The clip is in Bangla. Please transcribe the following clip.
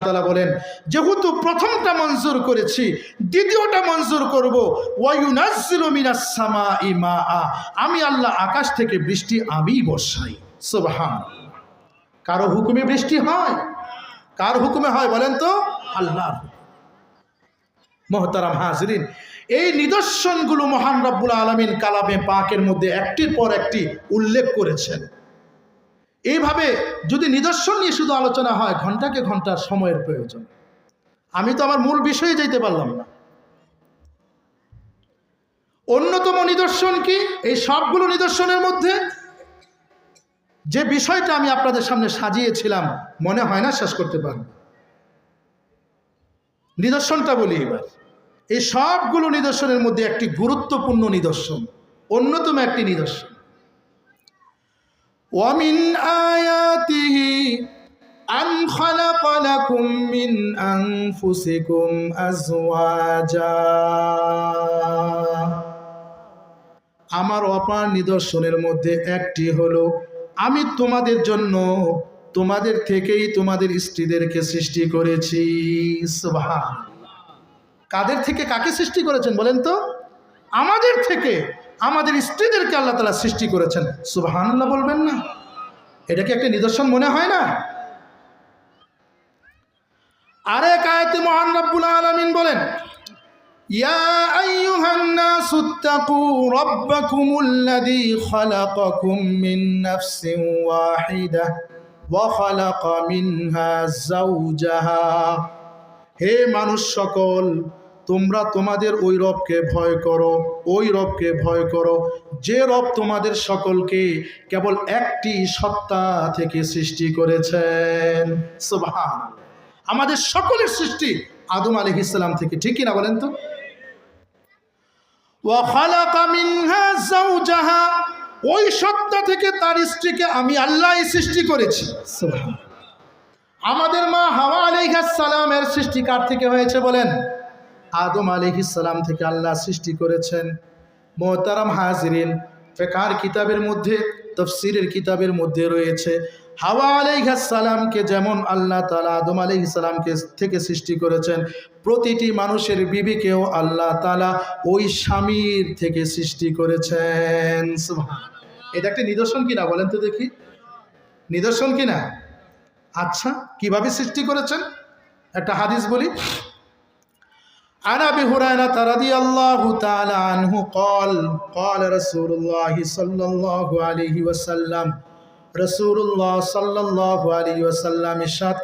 তাআলা বলেন, যেহেতু প্রথমটা মঞ্জুর করেছি দ্বিতীয়টা মঞ্জুর করব। ওয়ায়ুনাজ্জিলু মিনাস সামাই মাআ, আমি আল্লাহ আকাশ থেকে বৃষ্টি আমিই বর্ষাই। সুবহানাল্লাহ। কারো হুকুমে বৃষ্টি হয়? কার হুকুমে হয় বলেন তো? আল্লাহর। মুহতারাম হাজরিন, এই নিদর্শনগুলো মহান রব্বুল আলামিন কালামে পাকের মধ্যে একটির পর একটি উল্লেখ করেছেন। এইভাবে যদি নিদর্শন নিয়ে শুধু আলোচনা হয়, ঘন্টাকে ঘন্টা সময়ের প্রয়োজন। আমি তো আমার মূল বিষয়ে যেতে পারলাম না। অন্যতম নিদর্শন কি? এই সবগুলো নিদর্শনের মধ্যে যে বিষয়টা আমি আপনাদের সামনে সাজিয়েছিলাম, মনে হয় না শেষ করতে পারব। নিদর্শনটা বলি এবার। এই সবগুলো নিদর্শনের মধ্যে একটি গুরুত্বপূর্ণ নিদর্শন, অন্যতম একটি নিদর্শন, ওয়ামিন আয়াতিহি আন খালাকা লাকুম মিন আনফুসিকুম আজওয়াজা, আমার অপার নিদর্শনের মধ্যে একটি হলো আমি তোমাদের জন্য তোমাদের থেকেই তোমাদের স্ত্রীদেরকে সৃষ্টি করেছি। সুবহানাল্লাহ। কাদের থেকে কাকে সৃষ্টি করেছেন বলেন তো? আমাদের থেকে আমাদের স্ত্রীদেরকে আল্লাহ তাআলা সৃষ্টি করেছেন। সুবহানাল্লাহ বলবেন না? এটা কি একটা নিদর্শন মনে হয় না? আরেক আয়াতে মহান রব্বুল আলামিন বলেন, ইয়া আইয়ুহান নাসুত্তাকু রাব্বাকুমুল্লাযী খালাকাকুম মিন নাফসিন ওয়াহিদাহ ওয়া খালাকা মিনহা যাওজাহা, হে মানুষ সকল, তোমরা তোমাদের ওই রবকে ভয় করো, ওই রবকে ভয় করো যে রব তোমাদের সকলকে কেবল একটি সত্তা থেকে সৃষ্টি করেছেন। সুবহানাল্লাহ। আমাদের সকলের সৃষ্টি আদম আলাইহিস সালাম থেকে, ঠিক কি না বলেন তো? ওয়া খালাকা মিনহা যাওজাহা, ওই সত্তা থেকে তার স্ত্রীকে আমি আল্লাহই সৃষ্টি করেছি। সুবহানাল্লাহ। আমাদের মা হাওয়া আলাইহিস সালামের সৃষ্টি কার থেকে হয়েছে বলেন? আদম আলাইহিস সালাম থেকে আল্লাহ সৃষ্টি করেছেন। মুহতারাম হাজিরিন, ফিকহের কিতাবের মধ্যে, তাফসীরের কিতাবের মধ্যে রয়েছে, হাওয়া আলাইহিস সালামকে যেমন আল্লাহ তাআলা আদম আলাইহিস সালামকে থেকে সৃষ্টি করেছেন, প্রতিটি মানুষের বিবিকেও আল্লাহ তাআলা ওই স্বামীর থেকে সৃষ্টি করেছেন। সুবহানাল্লাহ। এটা একটা নিদর্শন কিনা বলেন তো দেখি? নিদর্শন কিনা? আচ্ছা, কিভাবে সৃষ্টি করেছেন একটা হাদিস বলি। عن أبي هريرة رضي الله تعالى عنه قال قال رسول الله صلى الله عليه وسلم, رسول الله صلى الله عليه وسلم ارشاد